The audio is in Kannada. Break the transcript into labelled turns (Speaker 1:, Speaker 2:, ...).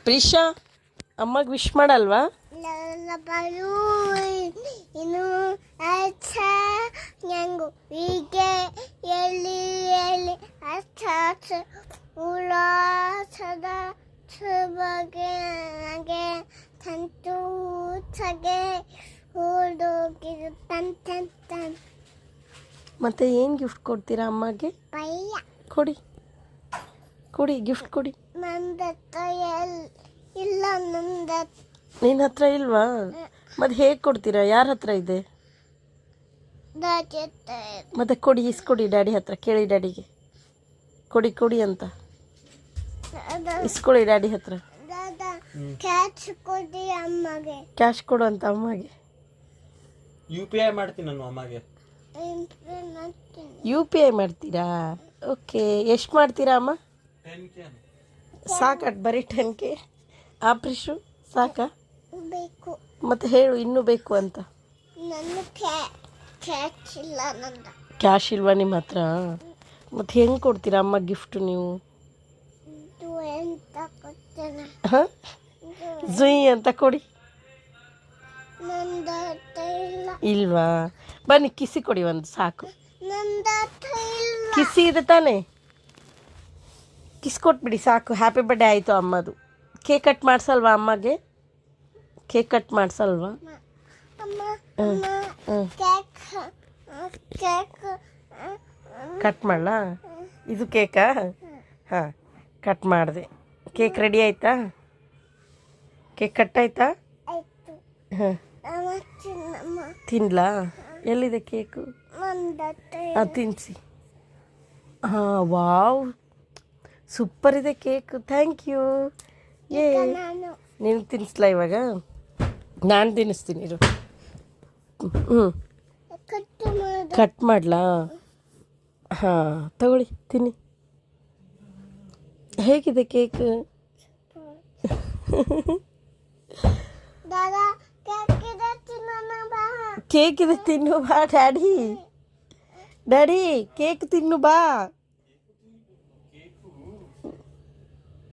Speaker 1: ಪ್ರೀಶಾ ಅಮ್ಮಗೆ ವಿಶ್ ಮಾಡಲ್ವಾ?
Speaker 2: ಇನ್ನು ನಂಗು ಹೀಗೆ ಎಲ್ಲಿ ಎಲ್ಲಿ ಅಚ್ಚ ಉಲ್ಲಾಸದ ಬಗೆ ನನಗೆ ತಂತು ಸಗೆ ಹುಡುಗಿರು ತನ್ ತನ್ ತನ್.
Speaker 1: ಮತ್ತೆ ಏನು ಗಿಫ್ಟ್ ಕೊಡ್ತೀರಾ ಅಮ್ಮಗೆ?
Speaker 2: ಪಯ್ಯ
Speaker 1: ಕೊಡಿ ಕೊಡಿ, ಗಿಫ್ಟ್ ಕೊಡಿ.
Speaker 2: ನನ್ನ ಹತ್ರ ಇಲ್ಲ, ನನ್ನ
Speaker 1: ನಿನ್ನ ಹತ್ರ ಇಲ್ವಾ? ಮತ್ತೆ ಹೇಗೆ ಕೊಡ್ತೀರಾ? ಯಾರ ಹತ್ರ ಇದೆ? ಮತ್ತೆ ಕೊಡಿ, ಇಸ್ಕೊಡಿ ಡ್ಯಾಡಿ ಹತ್ರ. ಕೇಳಿ ಡ್ಯಾಡಿಗೆ ಕೊಡಿ ಕೊಡಿ ಅಂತ ಇಸ್ಕೊಳ್ಳಿ ಡ್ಯಾಡಿ ಹತ್ರ.
Speaker 2: ಕ್ಯಾಚ್ ಕೊಡಿ ಅಮ್ಮಗೆ.
Speaker 1: ಕ್ಯಾಶ್ ಕೊಡು ಅಂತ ಅಮ್ಮಗೆ.
Speaker 3: UPI ಮಾಡ್ತೀನಿ ನಾನು ಅಮ್ಮಗೆ.
Speaker 1: UPI ಮಾಡ್ತೀರಾ? ಓಕೆ, ಎಷ್ಟು ಮಾಡ್ತೀರಾ ಅಮ್ಮ?
Speaker 3: 10K
Speaker 1: ಸಾಕ ಬರೀ 10K? ಆಪ್ರಿಶು ಸಾಕಾ?
Speaker 2: ಬೇಕು.
Speaker 1: ಮತ್ತೆ ಹೇಳು ಇನ್ನೂ ಬೇಕು ಅಂತ.
Speaker 2: ನನ್ನ ಕ್ಯಾಚ್ ಇಲ್ಲ, ನಂದ
Speaker 1: ಕ್ಯಾಶ್ ಇಲ್ವಾ ನಿಮ್ಮ ಹತ್ರ? ಮತ್ತೆ ಹೆಂಗೆ ಕೊಡ್ತೀರಾ ಅಮ್ಮ ಗಿಫ್ಟು ನೀವು?
Speaker 2: ಇದು ಎಂತ ಕೊಡ್ತೇನೆ.
Speaker 1: ಹಾಂ, ಜುಯ್ ಅಂತ ಕೊಡಿ.
Speaker 2: ನಂದ ಹತ್ರ ಇಲ್ಲ.
Speaker 1: ಇಲ್ವಾ? ಬನ್ನಿ ಕಿಸಿ ಕೊಡಿ ಒಂದು ಸಾಕು.
Speaker 2: ನಂದ ಹತ್ರ ಇಲ್ಲ.
Speaker 1: ಕಿಸಿ ಇದೆ ತಾನೇ? ಕಿಸ್ ಕೊಟ್ಬಿಡಿ ಸಾಕು. ಹ್ಯಾಪಿ ಬರ್ಡೇ ಆಯಿತು ಅಮ್ಮದು. ಕೇಕ್ ಕಟ್ ಮಾಡಿಸಲ್ವಾ ಅಮ್ಮಗೆ? ಕೇಕ್ ಕಟ್ ಮಾಡಿಸಲ್ವಾ?
Speaker 2: ಅಮ್ಮ ಕೇಕ್
Speaker 1: ಕಟ್ ಮಾಡಲಾ? ಇದು ಕೇಕಾ? ಹಾಂ, ಕಟ್ ಮಾಡಿದೆ. ಕೇಕ್ ರೆಡಿ ಆಯಿತಾ? ಕೇಕ್ ಕಟ್ ಆಯಿತಾ?
Speaker 2: ಆಯ್ತು.
Speaker 1: ಹಾಂ, ತಿನ್ಲಾ? ಎಲ್ಲಿದೆ ಕೇಕು?
Speaker 2: ನಂದ ಹತ್ರ
Speaker 1: ಅದು ತಿನ್ನಿಸಿ. ಹಾಂ, ವಾವ್, ಸೂಪರ್ ಇದೆ ಕೇಕ್. Thank you.
Speaker 2: ನಾನು
Speaker 1: ನೀನು ತಿನ್ನಿಸ್ಲಾ ಇವಾಗ? ನಾನು ತಿನ್ನಿಸ್ತೀನಿ ಇರು. ಹ್ಞೂ,
Speaker 2: ಕಟ್ಟು ಮಾಡು.
Speaker 1: ಕಟ್ ಮಾಡಲಾ? ಹಾಂ, ತಗೊಳ್ಳಿ ತಿನ್ನಿ. ಹೇಗಿದೆ ಕೇಕ್?
Speaker 2: ದಾದಾ ಕೇಕ್ ಇದೆ ತಿನ್ನೋಣ ಬಾ.
Speaker 1: ಕೇಕ್ ಇದೆ ತಿನ್ನು ಬಾ ಡ್ಯಾಡಿ. ಡ್ಯಾಡಿ ಕೇಕ್ ತಿನ್ನು ಬಾ.